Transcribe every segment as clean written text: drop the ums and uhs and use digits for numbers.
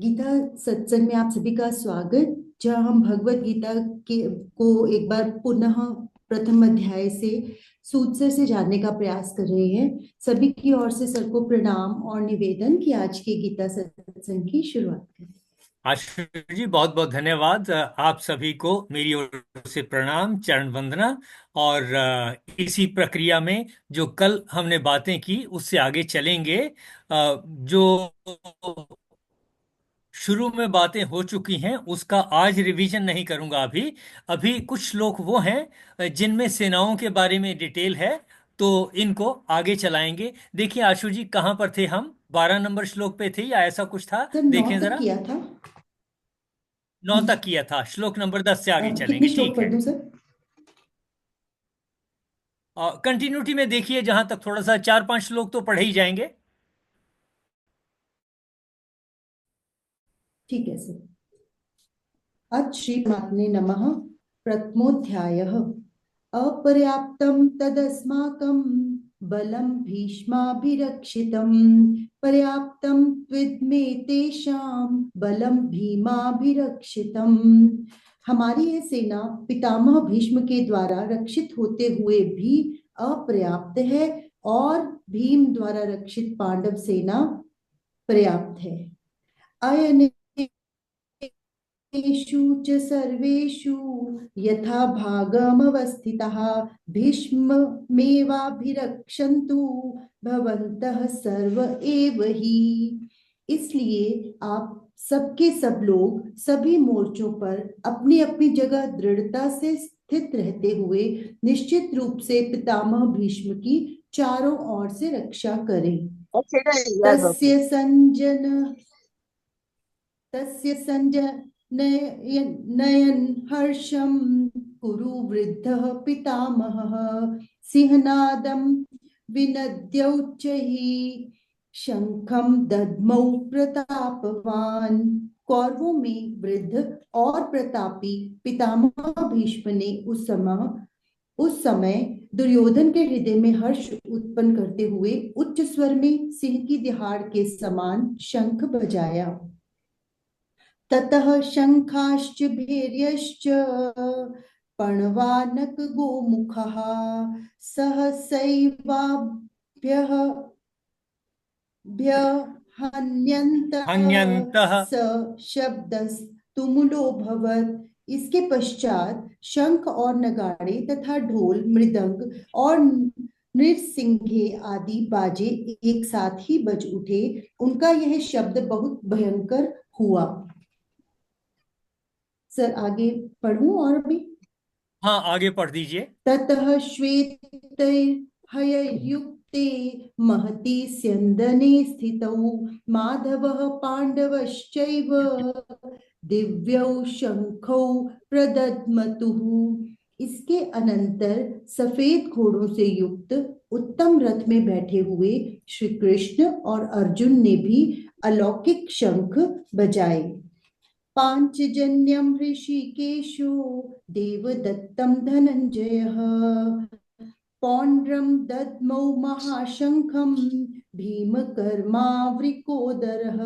गीता सत्संग में आप सभी का स्वागत। जहाँ हम भगवत गीता के को एक बार पुनः प्रथम अध्याय से सूत्र से जानने का प्रयास कर रहे हैं। सभी की ओर से सर को प्रणाम और निवेदन कि आज के गीता सत्संग की शुरुआत करें। आशीष जी, बहुत बहुत धन्यवाद। आप सभी को मेरी ओर से प्रणाम, चरण वंदना। और इसी प्रक्रिया में जो कल हमने बातें की उससे आगे चलेंगे। जो शुरू में बातें हो चुकी हैं उसका आज रिवीजन नहीं करूंगा। अभी अभी कुछ श्लोक वो हैं जिनमें सेनाओं के बारे में डिटेल है, तो इनको आगे चलाएंगे। देखिए आशु जी, कहाँ पर थे हम? 12 नंबर श्लोक पे थे या ऐसा कुछ था? सर 9 देखें तक जरा। किया था। 9 तक किया था, श्लोक नंबर 10 से आगे कितने चलेंगे, श्लोक ठीक पढ़ है। दूं सर? कंटिन्यूटी में देखिए, जहां तक थोड़ा सा 4-5 श्लोक तो पढ़े ही जाएंगे। ठीक है सर। अथ श्री परमात्मने नमः। प्रथमोऽध्यायः। अपर्याप्तं तदस्माकं बलं भीष्माभिरक्षितं। पर्याप्तं त्विद्मे तेषां बलं भीमाभिरक्षितम्। हमारी यह सेना पितामह भीष्म के द्वारा रक्षित होते हुए भी अपर्याप्त है और भीम द्वारा रक्षित पांडव सेना पर्याप्त है। अयने तेषु च सर्वेषु यथा भागमवस्थिताः भीष्ममेवाभिरक्षन्तु भवन्तः सर्व एव ही। इसलिए आप सबके सब लोग सभी मोर्चों पर अपनी अपनी जगह दृढ़ता से स्थित रहते हुए निश्चित रूप से पितामह भीष्म की चारों ओर से रक्षा करें। तस्य संजन तस्य संजनयन् हर्षं कुरु वृद्धः पितामहः। सिंहनादं विनद्योच्चैः शंखं दद्मौ प्रतापवान। कौरवों में वृद्ध और प्रतापी पितामह भीष्म ने उस समय दुर्योधन के हृदय में हर्ष उत्पन्न करते हुए उच्च स्वर में सिंह की दहाड़ के समान शंख बजाया। ततः शंखाश्च भैर्यश्च पणवानक गोमुखः सहसैवाभ्यः भ्यहन्यन्तः हन्यन्तः। स शब्दस्तुमुलोऽभवत्। इसके पश्चात शंख और नगाड़े तथा ढोल मृदंग और नृसिंघे आदि बाजे एक साथ ही बज उठे। उनका यह शब्द बहुत भयंकर हुआ। सर आगे पढ़ूं और भी? हाँ, आगे पढ़ दीजिए। ततः श्वेतैर्हयैर्युक्ते महति स्यन्दने स्थितौ माधवः पाण्डवश्चैव दिव्यौ शंखौ प्रदद्मतुः। इसके अनंतर सफेद घोड़ों से युक्त उत्तम रथ में बैठे हुए श्री कृष्ण और अर्जुन ने भी अलौकिक शंख बजाए। पांचजन्यं ऋषिकेशो देवदत्तं धनंजयः पौंड्रं दद्मौ महाशंखं भीमकर्मावृकोदरः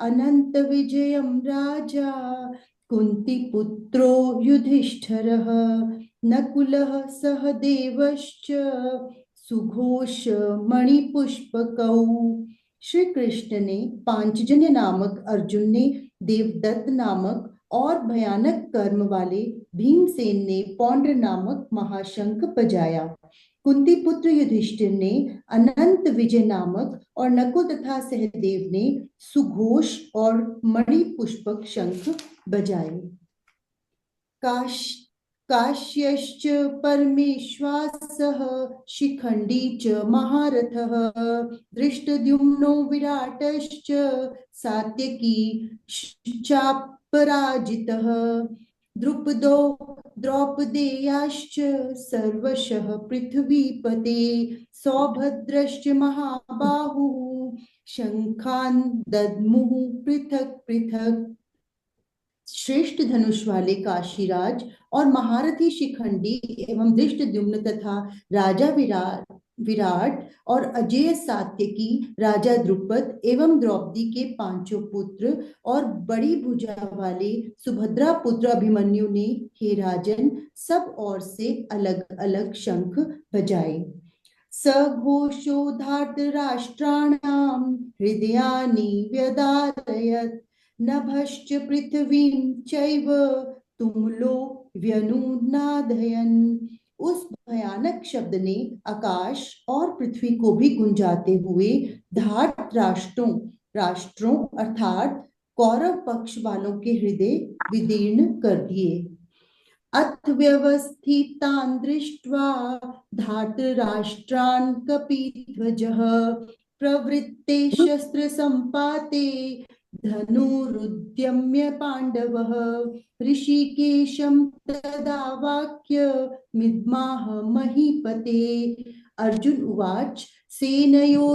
अनन्तविजयं राजा कुन्तीपुत्रो युधिष्ठिरः नकुलः सहदेवश्च सुघोष मणिपुष्पकौ। श्री कृष्ण ने पांचजन्य नामक अर्जुन ने देवदत्त नामक और भयानक कर्म वाले भीमसेन ने पौंड्र नामक महाशंख बजाया। कुंती पुत्र युधिष्ठिर ने अनंत विजय नामक और नकुल तथा सहदेव ने सुघोष और मणि पुष्पक शंख बजाए। काश काश्यश्च परमेश्वासः शिखंडी च महारथः दृष्टद्युम्नो विराटश्च सात्यकी चापराजितः द्रुपदो द्रौपदेयाश्च सर्वशः पृथ्वीपते सौभद्रश्च महाबाहुः शंखान् दद्मुः पृथक पृथक। श्रेष्ठ धनुष वाले काशीराज और महारथी शिखंडी एवं दृष्टद्युम्न तथा राजा विराट विराट और अजेय सात्यकी, राजा द्रुपद एवं द्रौपदी के पांचों पुत्र और बड़ी भुजा वाले सुभद्रा पुत्र अभिमन्यु ने, हे राजन, सब ओर से अलग अलग शंख बजाए। सघोषो धार्तराष्ट्राणां हृदयानि व्यदारयत्। नभश्च पृथिवीं चैव तुमुलो व्यनुनादयन्। उस भयानक शब्द ने आकाश और पृथ्वी को भी गुंजाते हुए धार्त राष्ट्रों राष्ट्रों अर्थात कौरव पक्ष वालों के हृदय विदीर्ण कर दिए। अथ व्यवस्थितान् दृष्ट्वा धार्तराष्ट्रान् कपिध्वजः प्रवृत्ते शस्त्रसम्पाते धनुरुद्यम्य पाण्डवः। ऋषिकेशं तदावाक्य मिद्माह महीपते। अर्जुन उवाच, सेनयोरुभयोर्मध्ये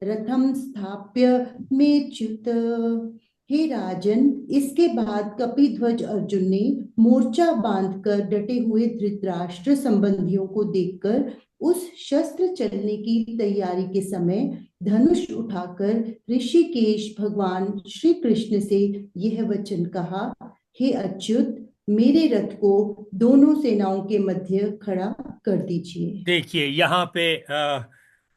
रथं स्थाप्य मेच्युत। हे राजन, इसके बाद कपिध्वज अर्जुन ने मोर्चा बांधकर डटे हुए धृतराष्ट्र संबंधियों को देखकर उस शस्त्र चलने की तैयारी के समय धनुष उठाकर ऋषिकेश भगवान श्री कृष्ण से यह वचन कहा, हे अच्युत, मेरे रथ को दोनों सेनाओं के मध्य खड़ा कर दीजिए। देखिए यहाँ पे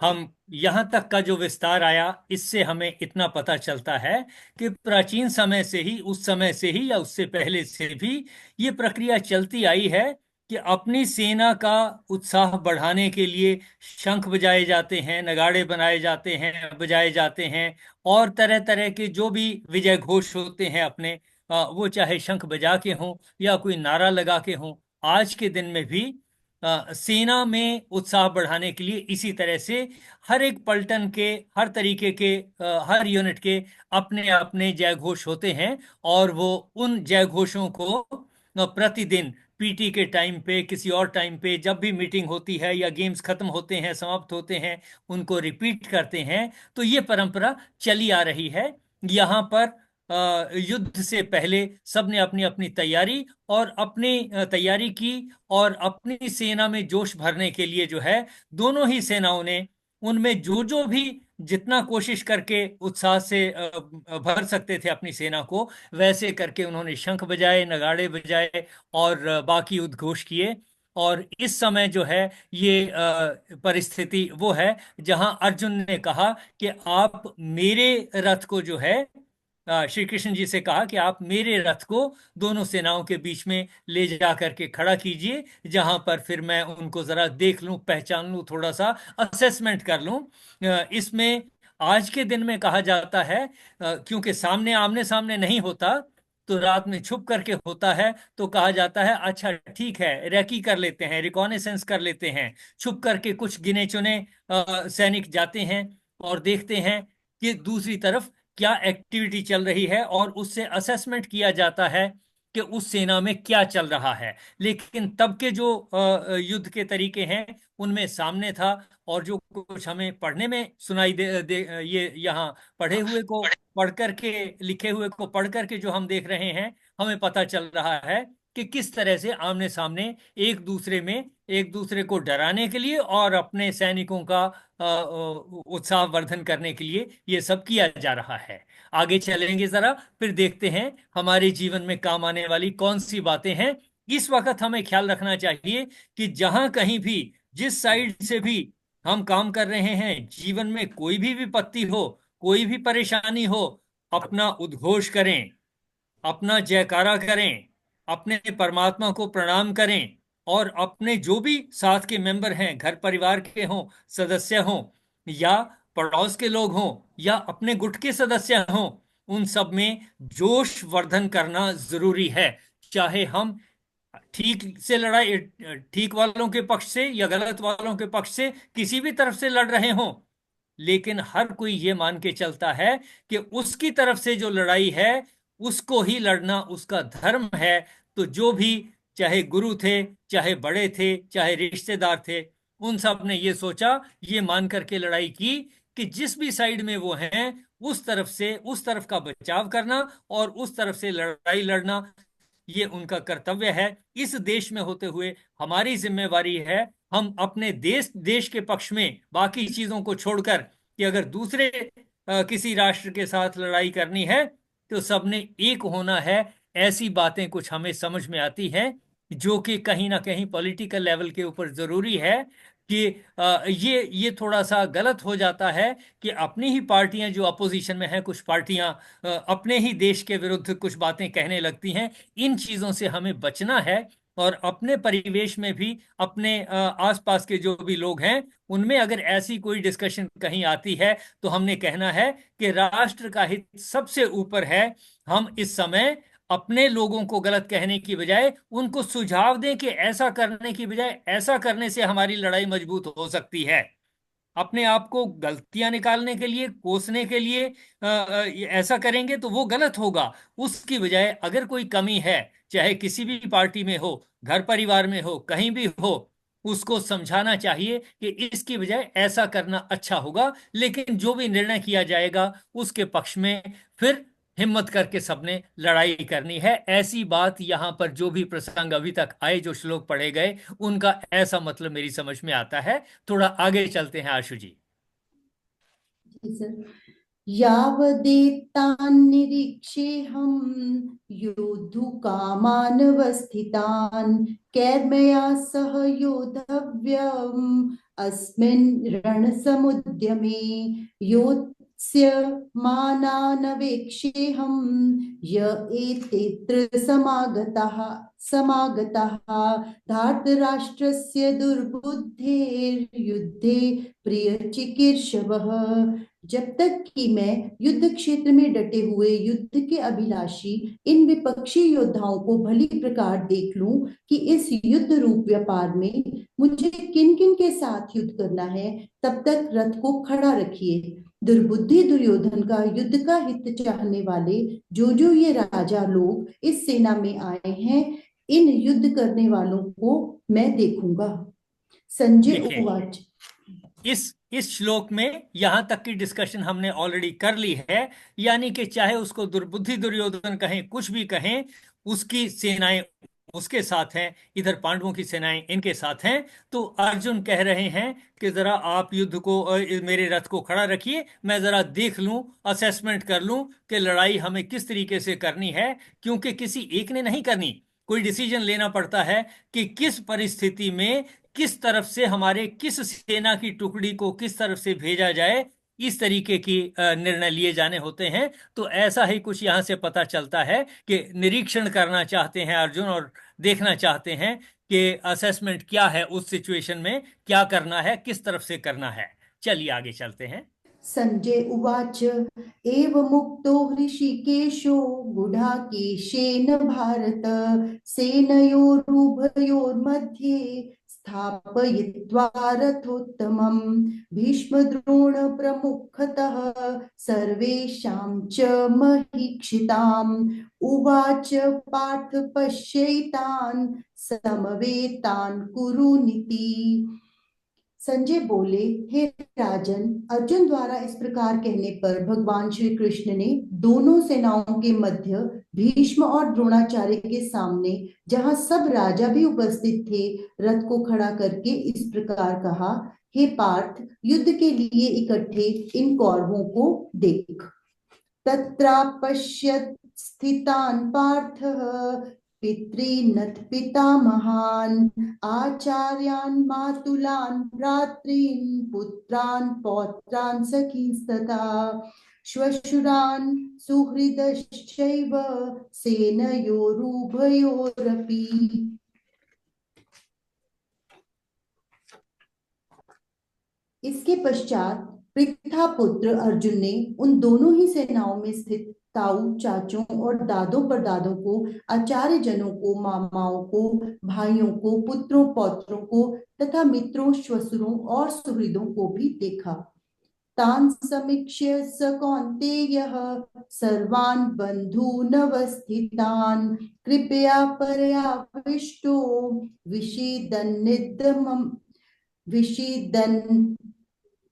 हम यहाँ तक का जो विस्तार आया, इससे हमें इतना पता चलता है कि प्राचीन समय से ही, उस समय से ही या उससे पहले से भी ये प्रक्रिया चलती आई है कि अपनी सेना का उत्साह बढ़ाने के लिए शंख बजाए जाते हैं, नगाड़े बनाए जाते हैं, बजाए जाते हैं, और तरह तरह के जो भी विजय घोष होते हैं अपने, वो चाहे शंख बजा के हों या कोई नारा लगा के हों। आज के दिन में भी सेना में उत्साह बढ़ाने के लिए इसी तरह से हर एक पलटन के, हर तरीके के, हर यूनिट के अपने अपने जय घोष होते हैं, और वो उन जय घोषों को प्रतिदिन पीटी के टाइम पे, किसी और टाइम पे, जब भी मीटिंग होती है या गेम्स खत्म होते हैं, समाप्त होते हैं, उनको रिपीट करते हैं। तो ये परंपरा चली आ रही है। यहाँ पर युद्ध से पहले सबने अपनी अपनी तैयारी और अपनी तैयारी की, और अपनी सेना में जोश भरने के लिए जो है, दोनों ही सेनाओं ने उनमें जो जो भी जितना कोशिश करके उत्साह से भर सकते थे अपनी सेना को, वैसे करके उन्होंने शंख बजाए, नगाड़े बजाए, और बाकी उद्घोष किए। और इस समय जो है ये परिस्थिति वो है जहां अर्जुन ने कहा कि आप मेरे रथ को जो है, श्री कृष्ण जी से कहा कि आप मेरे रथ को दोनों सेनाओं के बीच में ले जा करके खड़ा कीजिए, जहां पर फिर मैं उनको जरा देख लूं, पहचान लूं, थोड़ा सा असेसमेंट कर लूं। इसमें आज के दिन में कहा जाता है, क्योंकि सामने आमने सामने नहीं होता, तो रात में छुप करके होता है, तो कहा जाता है अच्छा ठीक है, रेकी कर लेते हैं, रिकॉनेसेंस कर लेते हैं। छुप करके कुछ गिने चुने सैनिक जाते हैं और देखते हैं कि दूसरी तरफ क्या एक्टिविटी चल रही है, और उससे असेसमेंट किया जाता है कि उस सेना में क्या चल रहा है। लेकिन तब के जो युद्ध के तरीके हैं, उनमें सामने था, और जो कुछ हमें पढ़ने में सुनाई ये यहाँ पढ़े हुए को पढ़ करके, लिखे हुए को पढ़ करके जो हम देख रहे हैं, हमें पता चल रहा है कि किस तरह से आमने सामने एक दूसरे में, एक दूसरे को डराने के लिए और अपने सैनिकों का उत्साह वर्धन करने के लिए ये सब किया जा रहा है। आगे चलेंगे जरा, फिर देखते हैं हमारे जीवन में काम आने वाली कौन सी बातें हैं। इस वक्त हमें ख्याल रखना चाहिए कि जहां कहीं भी, जिस साइड से भी हम काम कर रहे हैं, जीवन में कोई भी विपत्ति हो, कोई भी परेशानी हो, अपना उद्घोष करें, अपना जयकारा करें, अपने परमात्मा को प्रणाम करें, और अपने जो भी साथ के मेंबर हैं, घर परिवार के हों, सदस्य हों, या पड़ोस के लोग हों, या अपने गुट के सदस्य हों, उन सब में जोश वर्धन करना जरूरी है। चाहे हम ठीक से लड़ाई, ठीक वालों के पक्ष से या गलत वालों के पक्ष से, किसी भी तरफ से लड़ रहे हों, लेकिन हर कोई ये मान के चलता है कि उसकी तरफ से जो लड़ाई है, उसको ही लड़ना उसका धर्म है। तो जो भी, चाहे गुरु थे, चाहे बड़े थे, चाहे रिश्तेदार थे, उन सब ने ये सोचा, ये मान करके लड़ाई की कि जिस भी साइड में वो हैं, उस तरफ से, उस तरफ का बचाव करना और उस तरफ से लड़ाई लड़ना, ये उनका कर्तव्य है। इस देश में होते हुए हमारी जिम्मेवारी है हम अपने देश देश के पक्ष में बाकी चीजों को छोड़कर कि अगर दूसरे किसी राष्ट्र के साथ लड़ाई करनी है तो सबने एक होना है, ऐसी बातें कुछ हमें समझ में आती हैं जो कि कहीं ना कहीं पॉलिटिकल लेवल के ऊपर जरूरी है कि ये थोड़ा सा गलत हो जाता है कि अपनी ही पार्टियां जो अपोजिशन में हैं, कुछ पार्टियां अपने ही देश के विरुद्ध कुछ बातें कहने लगती हैं। इन चीजों से हमें बचना है और अपने परिवेश में भी अपने आसपास के जो भी लोग हैं उनमें अगर ऐसी कोई डिस्कशन कहीं आती है तो हमने कहना है कि राष्ट्र का हित सबसे ऊपर है। हम इस समय अपने लोगों को गलत कहने की बजाय उनको सुझाव दें कि ऐसा करने की बजाय ऐसा करने से हमारी लड़ाई मजबूत हो सकती है। अपने आप को गलतियां निकालने के लिए, कोसने के लिए ऐसा करेंगे तो वो गलत होगा। उसकी बजाय अगर कोई कमी है, चाहे किसी भी पार्टी में हो, घर परिवार में हो, कहीं भी हो, उसको समझाना चाहिए कि इसकी बजाय ऐसा करना अच्छा होगा। लेकिन जो भी निर्णय किया जाएगा उसके पक्ष में फिर हिम्मत करके सबने लड़ाई करनी है। ऐसी बात यहां पर जो भी प्रसंग अभी तक आए, जो श्लोक पढ़े गए, उनका ऐसा मतलब मेरी समझ में आता है। थोड़ा आगे चलते हैं आशु जी। जी सर। यावदेतान्निरीक्षेऽहं योद्धुकामानवस्थितान् कैर्मया सह योद्धव्यम् अस्मिन् रणसमुद्यमे योत्स्य मानानवेक्षेऽहं य एतेऽत्र समागताः धार्तराष्ट्रस्य दुर्बुद्धेर्युद्धे प्रियचिकीर्षवः। जब तक कि मैं युद्ध क्षेत्र में डटे हुए युद्ध के अभिलाषी इन विपक्षी योद्धाओं को भली प्रकार देख लूं कि इस युद्ध रूप व्यापार में मुझे किन किन के साथ युद्ध करना है, तब तक रथ को खड़ा रखिए। दुर्बुद्धि दुर्योधन का युद्ध का हित चाहने वाले जो जो ये राजा लोग इस सेना में आए हैं, इन युद्ध करने वालों को मैं देखूंगा। संजय देखें, उवाच। इस श्लोक में यहां तक की डिस्कशन हमने ऑलरेडी कर ली है। यानी कि चाहे उसको दुर्बुद्धि दुर्योधन कहें, कुछ भी कहें, उसकी सेनाएं उसके साथ हैं, इधर पांडवों की सेनाएं इनके साथ हैं। तो अर्जुन कह रहे हैं कि जरा आप युद्ध को मेरे रथ को खड़ा रखिए, मैं जरा देख लूं, असेसमेंट कर लूं कि लड़ाई हमें किस तरीके से करनी है। क्योंकि किसी एक ने नहीं करनी, कोई डिसीजन लेना पड़ता है कि किस परिस्थिति में किस तरफ से हमारे किस सेना की टुकड़ी को किस तरफ से भेजा जाए। इस तरीके की निर्णय लिए जाने होते हैं। तो ऐसा ही कुछ यहां से पता चलता है कि निरीक्षण करना चाहते हैं अर्जुन और देखना चाहते हैं कि असेसमेंट क्या है, उस सिचुएशन में क्या करना है, किस तरफ से करना है। चलिए आगे चलते हैं। संजय उवाच एवमुक्तो हृषीकेशो गुडाकेशेन भारत सेनयोरुभयोर्मध्ये स्थापयित्वा रथोत्तमम् भीष्मद्रोणप्रमुखतः सर्वेषां च महीक्षिताम् उवाच पार्थ पश्यैतान् समवेतान् कुरुनिति। संजय बोले, हे राजन, अर्जुन द्वारा इस प्रकार कहने पर भगवान श्री कृष्ण ने दोनों सेनाओं के मध्य भीष्म और द्रोणाचार्य के सामने, जहां सब राजा भी उपस्थित थे, रथ को खड़ा करके इस प्रकार कहा, हे पार्थ, युद्ध के लिए इकट्ठे इन कौरवों को देख। तत्रापश्यत् स्थितान् पार्थः पितॄनथ पितामहान् आचार्यान् मातुलान् भ्रातॄन् पुत्रान् पौत्रान् सखींस्तथा श्वशुरान् सुहृदश्चैव सेनयोरुभयोरपि। इसके पश्चात पृथा पुत्र अर्जुन ने उन दोनों ही सेनाओं में स्थित ताऊ, चाचों और दादों परदादों को, आचार्य जनों को, मामाओं को, भाइयों को, पुत्रों पौत्रों को तथा मित्रों, श्वशुरों और सुहृदों को भी देखा। तान् समीक्ष्य स कौन्तेयः सर्वान् बन्धूनवस्थितान् कृपया पर्याविष्टो विषीदन्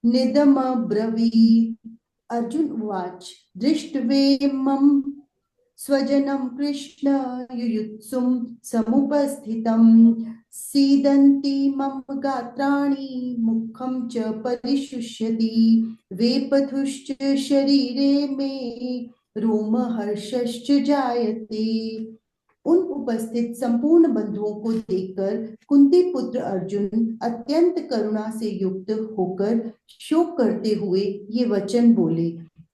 निदमब्रवीत्। अर्जुन उवाच दृष्ट्वेमं स्वजनं कृष्ण युयुत्सुं समुपस्थितं सीदन्ति मम गात्राणि मुखं च परिशुष्यति वेपथुश्च शरीरे मे रोमहर्षश्च जायते। उन उपस्थित संपूर्ण बंधुओं को देखकर कुंती पुत्र अर्जुन अत्यंत करुणा से युक्त होकर शोक करते हुए ये वचन बोले।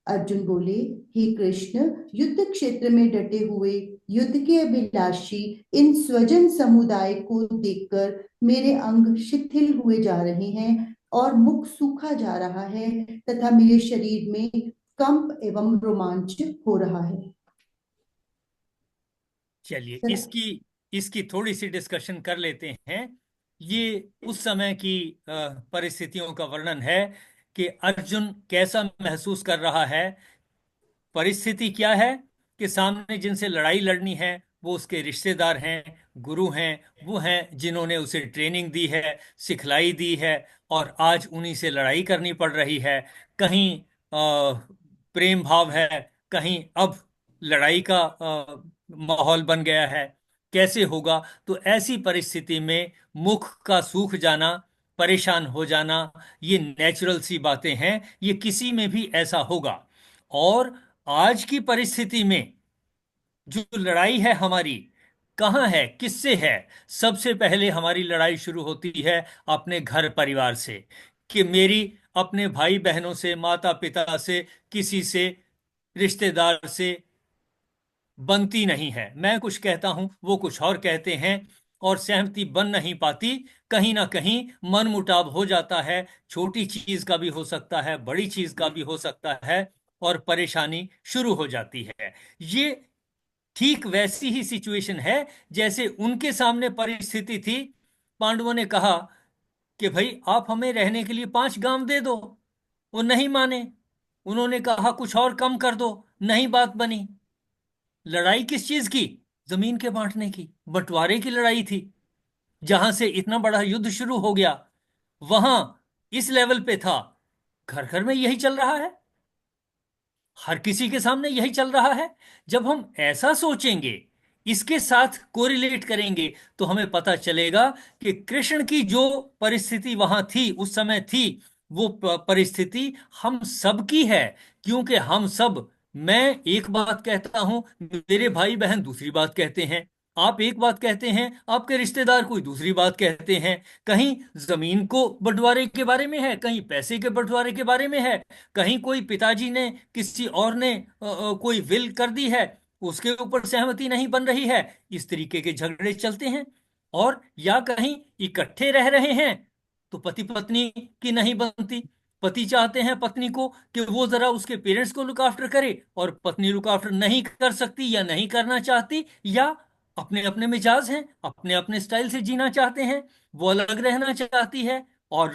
अर्जुन बोले, हे कृष्ण, युद्ध क्षेत्र में डटे हुए युद्ध के अभिलाषी इन स्वजन समुदाय को देखकर मेरे अंग शिथिल हुए जा रहे हैं और मुख सूखा जा रहा है तथा मेरे शरीर में कंप एवं रोमांच हो रहा है। चलिए इसकी इसकी थोड़ी सी डिस्कशन कर लेते हैं। ये उस समय की परिस्थितियों का वर्णन है कि अर्जुन कैसा महसूस कर रहा है। परिस्थिति क्या है कि सामने जिनसे लड़ाई लड़नी है वो उसके रिश्तेदार हैं, गुरु हैं, वो हैं जिन्होंने उसे ट्रेनिंग दी है, सिखलाई दी है, और आज उन्हीं से लड़ाई करनी पड़ रही है। कहीं प्रेम भाव है, कहीं अब लड़ाई का माहौल बन गया है। कैसे होगा? तो ऐसी परिस्थिति में मुख का सूख जाना, परेशान हो जाना, ये नेचुरल सी बातें हैं, ये किसी में भी ऐसा होगा। और आज की परिस्थिति में जो लड़ाई है हमारी, कहाँ है, किससे है? सबसे पहले हमारी लड़ाई शुरू होती है अपने घर परिवार से, कि मेरी अपने भाई बहनों से, माता पिता से, किसी से, रिश्तेदार से बनती नहीं है। मैं कुछ कहता हूं, वो कुछ और कहते हैं, और सहमति बन नहीं पाती। कहीं ना कहीं मनमुटाव हो जाता है। छोटी चीज का भी हो सकता है, बड़ी चीज का भी हो सकता है, और परेशानी शुरू हो जाती है। ये ठीक वैसी ही सिचुएशन है जैसे उनके सामने परिस्थिति थी। पांडवों ने कहा कि भाई आप हमें रहने के लिए 5 गांव दे दो। वो नहीं माने। उन्होंने कहा कुछ और कम कर दो, नहीं बात बनी। लड़ाई किस चीज की? जमीन के बांटने की, बंटवारे की लड़ाई थी। जहां से इतना बड़ा युद्ध शुरू हो गया, वहां इस लेवल पे था। घर घर में यही चल रहा है, हर किसी के सामने यही चल रहा है। जब हम ऐसा सोचेंगे, इसके साथ कोरिलेट करेंगे, तो हमें पता चलेगा कि कृष्ण की जो परिस्थिति वहां थी, उस समय थी, वो परिस्थिति हम सब की है। क्योंकि हम सब, मैं एक बात कहता हूं, मेरे भाई बहन दूसरी बात कहते हैं, आप एक बात कहते हैं, आपके रिश्तेदार कोई दूसरी बात कहते हैं। कहीं जमीन को बंटवारे के बारे में है, कहीं पैसे के बंटवारे के बारे में है, कहीं कोई पिताजी ने, किसी और ने कोई विल कर दी है, उसके ऊपर सहमति नहीं बन रही है। इस तरीके के झगड़े चलते हैं। और या कहीं इकट्ठे रह रहे हैं तो पति पत्नी की नहीं बनती। पति चाहते हैं पत्नी को कि वो जरा उसके पेरेंट्स को लुक आफ्टर करे, और पत्नी लुक आफ्टर नहीं कर सकती या नहीं करना चाहती, या अपने अपने मिजाज हैं, अपने अपने स्टाइल से जीना चाहते हैं, वो अलग रहना चाहती है, और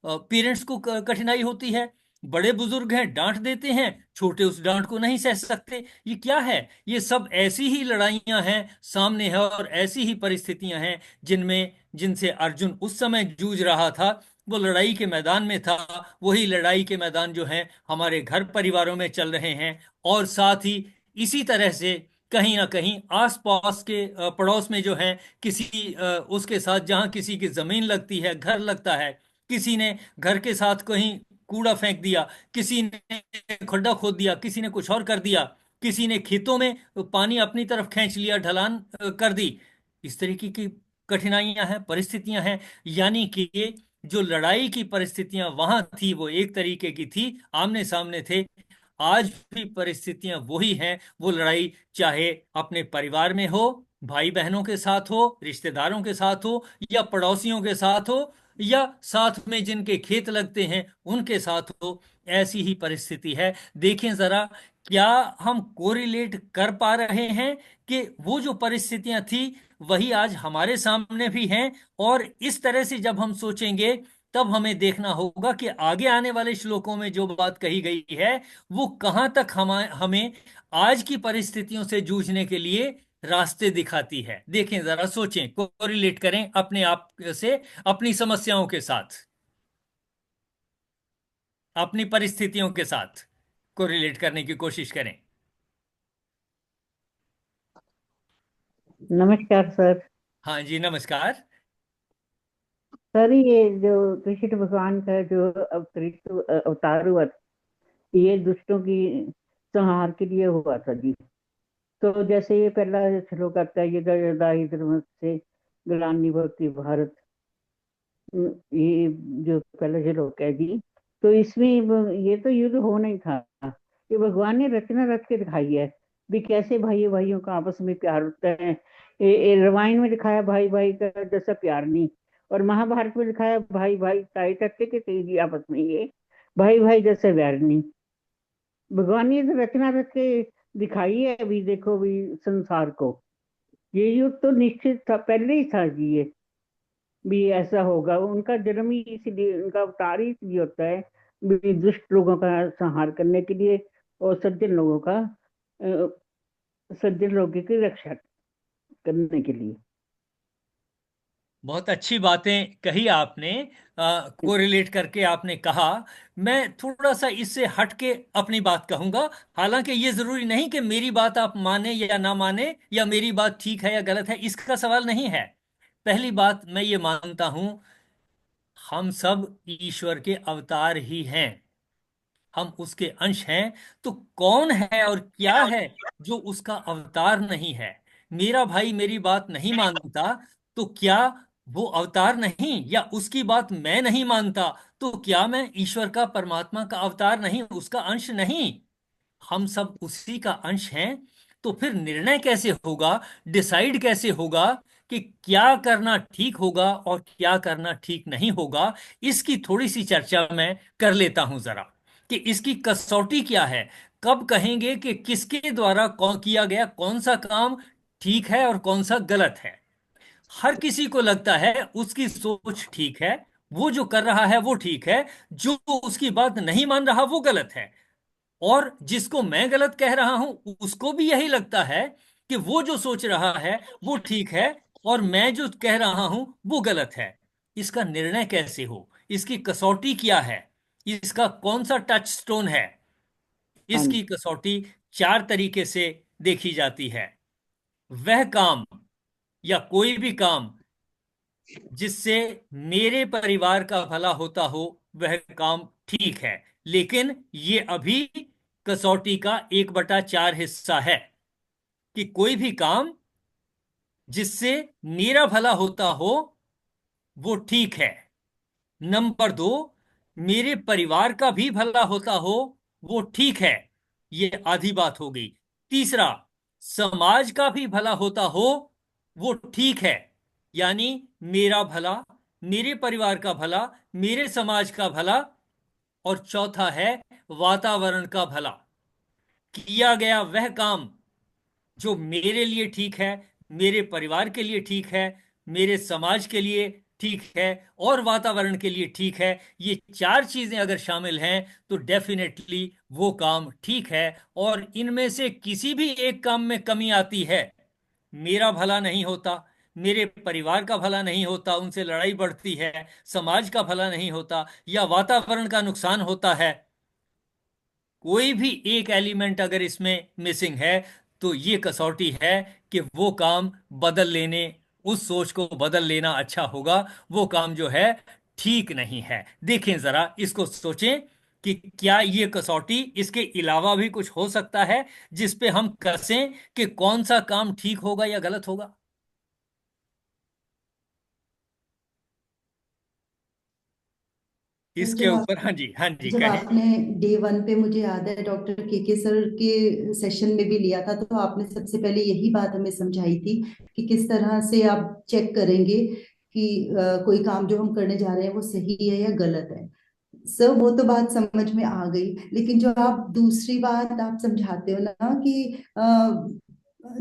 पेरेंट्स को कठिनाई होती है। बड़े बुजुर्ग हैं, डांट देते हैं, छोटे उस डांट को नहीं सह सकते। ये क्या है? ये सब ऐसी ही लड़ाइयां हैं सामने है, और ऐसी ही परिस्थितियां हैं जिनमें, जिनसे अर्जुन उस समय जूझ रहा था। वो लड़ाई के मैदान में था। वही लड़ाई के मैदान जो है हमारे घर परिवारों में चल रहे हैं। और साथ ही इसी तरह से कहीं ना कहीं आस पास के पड़ोस में जो है, किसी उसके साथ जहां किसी की जमीन लगती है, घर लगता है, किसी ने घर के साथ कहीं कूड़ा फेंक दिया, किसी ने खड्डा खोद दिया, किसी ने कुछ और कर दिया, किसी ने खेतों में पानी अपनी तरफ खींच लिया, ढलान कर दी। इस तरीके की कठिनाइयां हैं, परिस्थितियां हैं। यानी कि जो लड़ाई की परिस्थितियां वहां थी वो एक तरीके की थी, आमने सामने थे। आज भी परिस्थितियां वही हैं। वो लड़ाई चाहे अपने परिवार में हो, भाई बहनों के साथ हो, रिश्तेदारों के साथ हो, या पड़ोसियों के साथ हो, या साथ में जिनके खेत लगते हैं उनके साथ हो, ऐसी ही परिस्थिति है। देखें जरा, क्या हम कोरिलेट कर पा रहे हैं कि वो जो परिस्थितियां थी वही आज हमारे सामने भी हैं? और इस तरह से जब हम सोचेंगे, तब हमें देखना होगा कि आगे आने वाले श्लोकों में जो बात कही गई है, वो कहां तक हमें आज की परिस्थितियों से जूझने के लिए रास्ते दिखाती है। देखें जरा, सोचें, कोरिलेट करें अपने आप से, अपनी समस्याओं के साथ, अपनी परिस्थितियों के साथ कोरिलेट करने की कोशिश करें। नमस्कार सर। हाँ जी, नमस्कार। सर, ये जो कृष्ण भगवान का जो अवतरित अवतार हुआ था, ये दुष्टों की संहार के लिए हुआ था जी। तो जैसे ये पहला श्लोक आता है, ये दाही धर्म से ग्लानि भक्ति भारत। ये जो पहला श्लोक है जी, तो इसमें ये तो युद्ध होना ही था। ये भगवान ने रचना रच के दिखाई है भी कैसे भाई भाइयों का आपस में प्यार होता है। ये रामायण में दिखाया भाई भाई का जैसा प्यार नहीं, और महाभारत में दिखाया भाई भाई ताई तक के तेजी आपस में ये भाई भाई जैसे वैर नहीं। भगवान ने तो रचना रच के दिखाई है। अभी देखो भी संसार को, ये युग तो निश्चित था, पहले ही था जी। ये भी ऐसा होगा, उनका जन्म ही इसलिए, उनका अवतार ही इसलिए होता है भी दुष्ट लोगों का संहार करने के लिए, और सज्जन लोगों की रक्षा करने के लिए। बहुत अच्छी बातें कही आपने। कोरिलेट करके आपने कहा। मैं थोड़ा सा इससे हट के अपनी बात कहूंगा। हालांकि ये जरूरी नहीं कि मेरी बात आप माने या ना माने, या मेरी बात ठीक है या गलत है, इसका सवाल नहीं है। पहली बात, मैं ये मानता हूं, हम सब ईश्वर के अवतार ही हैं। हम उसके अंश हैं। तो कौन है और क्या है जो उसका अवतार नहीं है? मेरा भाई मेरी बात नहीं मानता, तो क्या वो अवतार नहीं? या उसकी बात मैं नहीं मानता, तो क्या मैं ईश्वर का, परमात्मा का अवतार नहीं, उसका अंश नहीं? हम सब उसी का अंश हैं। तो फिर निर्णय कैसे होगा, डिसाइड कैसे होगा कि क्या करना ठीक होगा और क्या करना ठीक नहीं होगा? इसकी थोड़ी सी चर्चा मैं कर लेता हूं जरा, कि इसकी कसौटी क्या है। कब कहेंगे कि किसके द्वारा कौन किया गया कौन सा काम ठीक है और कौन सा गलत है? हर किसी को लगता है उसकी सोच ठीक है, वो जो कर रहा है वो ठीक है, जो उसकी बात नहीं मान रहा वो गलत है। और जिसको मैं गलत कह रहा हूं उसको भी यही लगता है कि वो जो सोच रहा है वो ठीक है, और मैं जो कह रहा हूं वो गलत है। इसका निर्णय कैसे हो? इसकी कसौटी क्या है? इसका कौन सा टच स्टोन है? हाँ इसकी जी। कसौटी चार तरीके से देखी जाती है। वह काम, या कोई भी काम जिससे मेरे परिवार का भला होता हो, वह काम ठीक है। लेकिन ये अभी कसौटी का 1/4 हिस्सा है, कि कोई भी काम जिससे मेरा भला होता हो वो ठीक है। नंबर 2, मेरे परिवार का भी भला होता हो वो ठीक है। ये आधी बात हो गई। तीसरा, समाज का भी भला होता हो वो ठीक है। यानी मेरा भला, मेरे परिवार का भला, मेरे समाज का भला। और चौथा है वातावरण का भला। किया गया वह काम जो मेरे लिए ठीक है, मेरे परिवार के लिए ठीक है, मेरे समाज के लिए ठीक है, और वातावरण के लिए ठीक है। ये चार चीजें अगर शामिल हैं तो डेफिनेटली वो काम ठीक है। और इनमें से किसी भी एक काम में कमी आती है, मेरा भला नहीं होता, मेरे परिवार का भला नहीं होता, उनसे लड़ाई बढ़ती है, समाज का भला नहीं होता, या वातावरण का नुकसान होता है, कोई भी एक एलिमेंट अगर इसमें मिसिंग है, तो ये कसौटी है कि वो काम बदल लेने, उस सोच को बदल लेना अच्छा होगा। वो काम जो है ठीक नहीं है। देखें जरा, इसको सोचें कि क्या ये कसौटी, इसके अलावा भी कुछ हो सकता है जिस पे हम कसें कि कौन सा काम ठीक होगा या गलत होगा? सर, इसके ऊपर हाँ जी, हाँ जी, जब कहें। आपने डे वन पे, मुझे याद है डॉक्टर के सर के सेशन में भी लिया था, तो आपने सबसे पहले यही बात हमें समझाई थी कि किस तरह से आप चेक करेंगे कि कोई काम जो हम करने जा रहे हैं वो सही है या गलत है। सर, वो तो बात समझ में आ गई, लेकिन जो आप दूसरी बात आप समझाते हो ना कि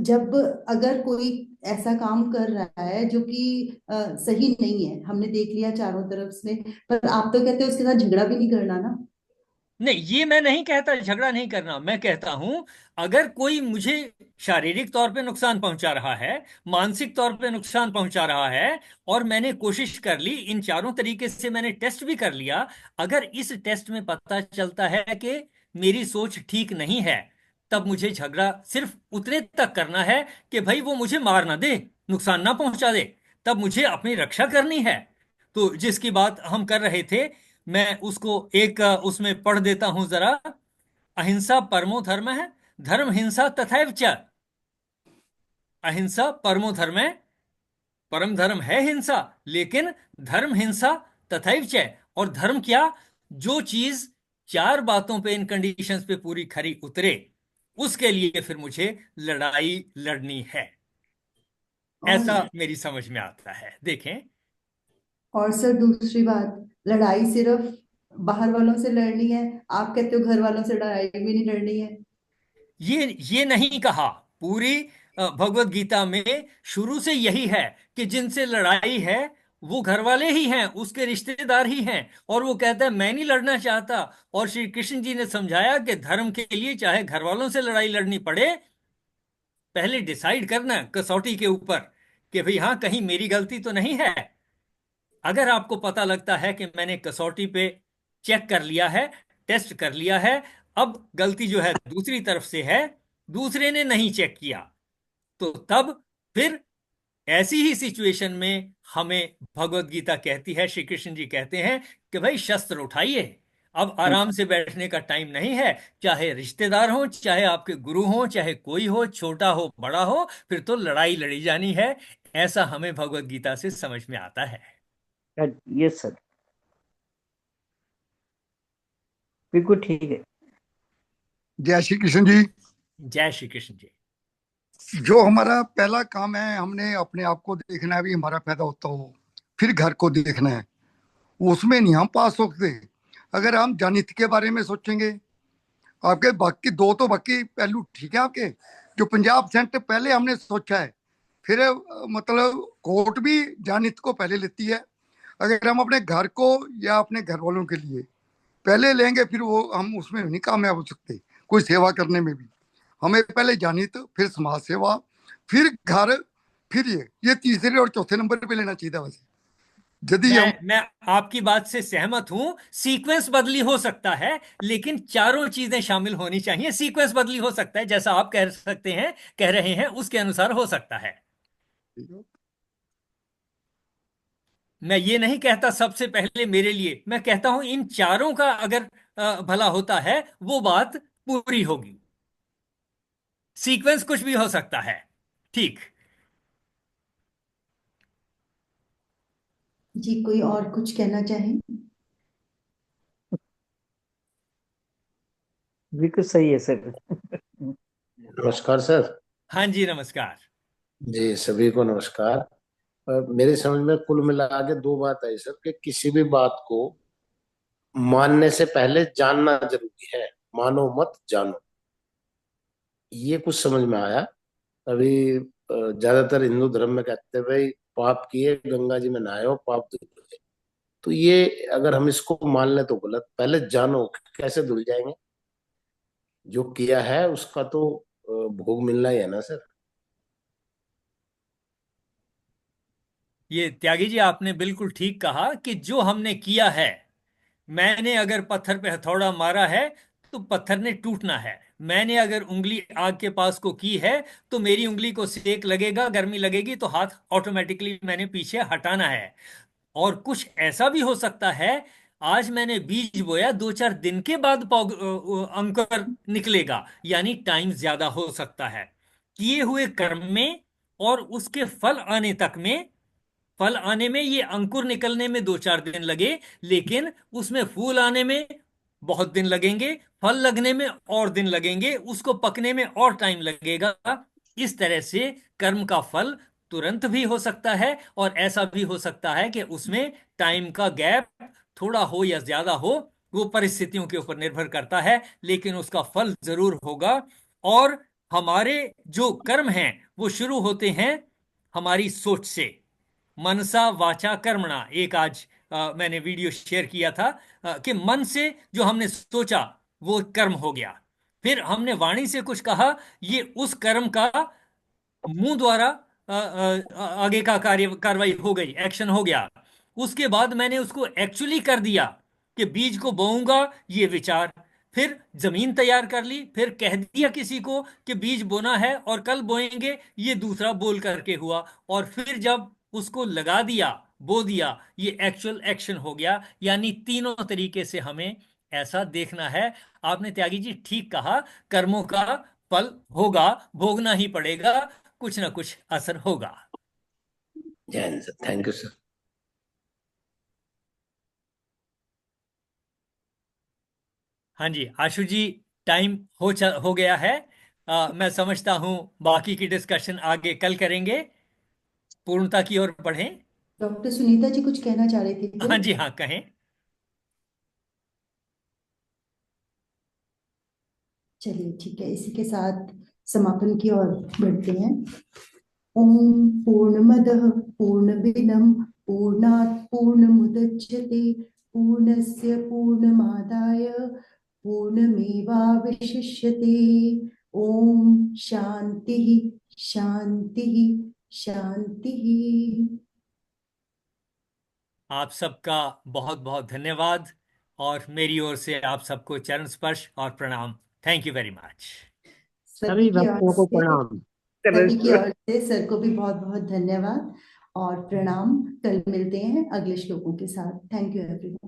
जब अगर कोई ऐसा काम कर रहा है जो कि सही नहीं है, हमने देख लिया चारों तरफ से, पर आप तो कहते हो उसके साथ झगड़ा भी नहीं करना ना। नहीं, ये मैं नहीं कहता झगड़ा नहीं करना। मैं कहता हूं, अगर कोई मुझे शारीरिक तौर पे नुकसान पहुंचा रहा है, मानसिक तौर पे नुकसान पहुंचा रहा है, और मैंने कोशिश कर ली, इन चारों तरीके से मैंने टेस्ट भी कर लिया, अगर इस टेस्ट में पता चलता है कि मेरी सोच ठीक नहीं है, तब मुझे झगड़ा सिर्फ उतने तक करना है कि भाई वो मुझे मार ना दे, नुकसान ना पहुंचा दे, तब मुझे अपनी रक्षा करनी है। तो जिसकी बात हम कर रहे थे, मैं उसको एक उसमें पढ़ देता हूं जरा। अहिंसा परमो धर्म है, धर्म हिंसा तथैव च। अहिंसा परमो धर्म है, परम धर्म है हिंसा, लेकिन धर्म हिंसा तथैव च। और धर्म क्या? जो चीज चार बातों पे, इन कंडीशंस पे पूरी खरी उतरे, उसके लिए फिर मुझे लड़ाई लड़नी है। और ऐसा मेरी समझ में आता है, देखें। और सर दूसरी बात, लड़ाई सिर्फ बाहर वालों से लड़नी है, आप कहते हो घर वालों से लड़ाई भी नहीं लड़नी है। ये नहीं कहा। पूरी भगवत गीता में शुरू से यही है कि जिनसे लड़ाई है वो घर वाले ही हैं, उसके रिश्तेदार ही हैं। और वो कहता है मैं नहीं लड़ना चाहता। और श्री कृष्ण जी ने समझाया कि धर्म के लिए चाहे घर वालों से लड़ाई लड़नी पड़े, पहले डिसाइड करना कसौटी के ऊपर कि भाई हाँ, कहीं मेरी गलती तो नहीं है। अगर आपको पता लगता है कि मैंने कसौटी पे चेक कर लिया है, टेस्ट कर लिया है, अब गलती जो है दूसरी तरफ से है, दूसरे ने नहीं चेक किया, तो तब फिर ऐसी ही सिचुएशन में हमें भगवत गीता कहती है, श्री कृष्ण जी कहते हैं कि भाई शस्त्र उठाइए, अब आराम से बैठने का टाइम नहीं है। चाहे रिश्तेदार हो, चाहे आपके गुरु हो, चाहे कोई हो, छोटा हो बड़ा हो, फिर तो लड़ाई लड़ी जानी है। ऐसा हमें भगवत गीता से समझ में आता है। यस सर, बिल्कुल ठीक है। जय श्री कृष्ण जी। जय श्री कृष्ण जी। जो हमारा पहला काम है, हमने अपने आप को देखना है, भी हमारा पैदा होता हो, फिर घर को देखना है। उसमें नहीं हम पास हो सकते। अगर हम जानित के बारे में सोचेंगे, आपके बाकी दो तो बाकी पहलू ठीक है आपके, जो 50% पहले हमने सोचा है, फिर मतलब कोर्ट भी जानित को पहले लेती है। अगर हम अपने घर को या अपने घर वालों के लिए पहले लेंगे, फिर वो हम उसमें नहीं कामयाब हो सकते, कोई सेवा करने में भी। हमें पहले जानित, फिर समाज सेवा, फिर घर, फिर ये तीसरे और चौथे नंबर पे लेना चाहिए था वैसे, यदि हम। मैं आपकी बात से सहमत हूं। सीक्वेंस बदली हो सकता है, लेकिन चारों चीजें शामिल होनी चाहिए। सीक्वेंस बदली हो सकता है, जैसा आप कह सकते हैं, कह रहे हैं, उसके अनुसार हो सकता है। मैं ये नहीं कहता सबसे पहले मेरे लिए, मैं कहता हूं इन चारों का अगर भला होता है, वो बात पूरी होगी। सीक्वेंस कुछ भी हो सकता है। ठीक। जी, कोई और कुछ कहना चाहें? बिल्कुल सही है सर। नमस्कार सर। हाँ जी, नमस्कार। जी सभी को नमस्कार। मेरे समझ में कुल मिला के दो बात आई सर, कि किसी भी बात को मानने से पहले जानना जरूरी है। मानो मत जानो, ये कुछ समझ में आया। अभी ज्यादातर हिंदू धर्म में कहते हैं भाई, पाप किए गंगा जी में नहाए हो, पाप धुल गए। तो ये अगर हम इसको मान लें तो गलत। पहले जानो, कैसे धुल जाएंगे? जो किया है उसका तो भोग मिलना ही है ना सर। ये त्यागी जी, आपने बिल्कुल ठीक कहा कि जो हमने किया है, मैंने अगर पत्थर पे हथौड़ा मारा है तो पत्थर ने टूटना है। मैंने अगर उंगली आग के पास को की है तो मेरी उंगली को सेक लगेगा, गर्मी लगेगी, तो हाथ ऑटोमेटिकली मैंने पीछे हटाना है। और कुछ ऐसा भी हो सकता है, आज मैंने बीज बोया, 2-4 दिन के बाद अंकुर निकलेगा, यानी टाइम ज्यादा हो सकता है। किए हुए कर्म में और उसके फल आने में, ये अंकुर निकलने में 2-4 दिन लगे, लेकिन उसमें फूल आने में बहुत दिन लगेंगे, फल लगने में और दिन लगेंगे, उसको पकने में और टाइम लगेगा। इस तरह से कर्म का फल तुरंत भी हो सकता है, और ऐसा भी हो सकता है कि उसमें टाइम का गैप थोड़ा हो या ज्यादा हो, वो परिस्थितियों के ऊपर निर्भर करता है, लेकिन उसका फल जरूर होगा। और हमारे जो कर्म हैं वो शुरू होते हैं हमारी सोच से। मनसा वाचा कर्मणा, एक आज मैंने वीडियो शेयर किया था, कि मन से जो हमने सोचा वो कर्म हो गया। फिर हमने वाणी से कुछ कहा, ये उस कर्म का मुंह द्वारा आगे का कार्रवाई हो गई, एक्शन हो गया। उसके बाद मैंने उसको एक्चुअली कर दिया, कि बीज को बोऊंगा, ये विचार। फिर जमीन तैयार कर ली, फिर कह दिया किसी को कि बीज बोना है और कल बोएंगे, ये दूसरा बोल करके हुआ। और फिर जब उसको लगा दिया, बो दिया, ये एक्चुअल एक्शन हो गया। यानी तीनों तरीके से हमें ऐसा देखना है। आपने त्यागी जी ठीक कहा, कर्मों का फल होगा, भोगना ही पड़ेगा, कुछ ना कुछ असर होगा। जय Hind sir, thank you sir. हाँ जी आशु जी, टाइम हो गया है। मैं समझता हूँ बाकी की डिस्कशन आगे कल करेंगे, पूर्णता की ओर बढ़ें। डॉक्टर सुनीता जी कुछ कहना चाह रहे थे क्या? हाँ जी हाँ, कहें। चलिए ठीक है, इसी के साथ समापन की ओर बढ़ते हैं। ओम पूर्णमदः पूर्णमिदं पूर्णात् पूर्णमुदच्यते पूर्णस्य पूर्णमादाय पूर्णमेवावशिष्यते। ओम शांति शांति शांति। आप सबका बहुत बहुत धन्यवाद, और मेरी ओर से आप सबको चरण स्पर्श और प्रणाम। Thank you very much. सभी की ओर से प्रणाम। सभी की ओर से सर को भी बहुत बहुत धन्यवाद और प्रणाम। कल मिलते हैं अगले श्लोकों के साथ। Thank you everyone.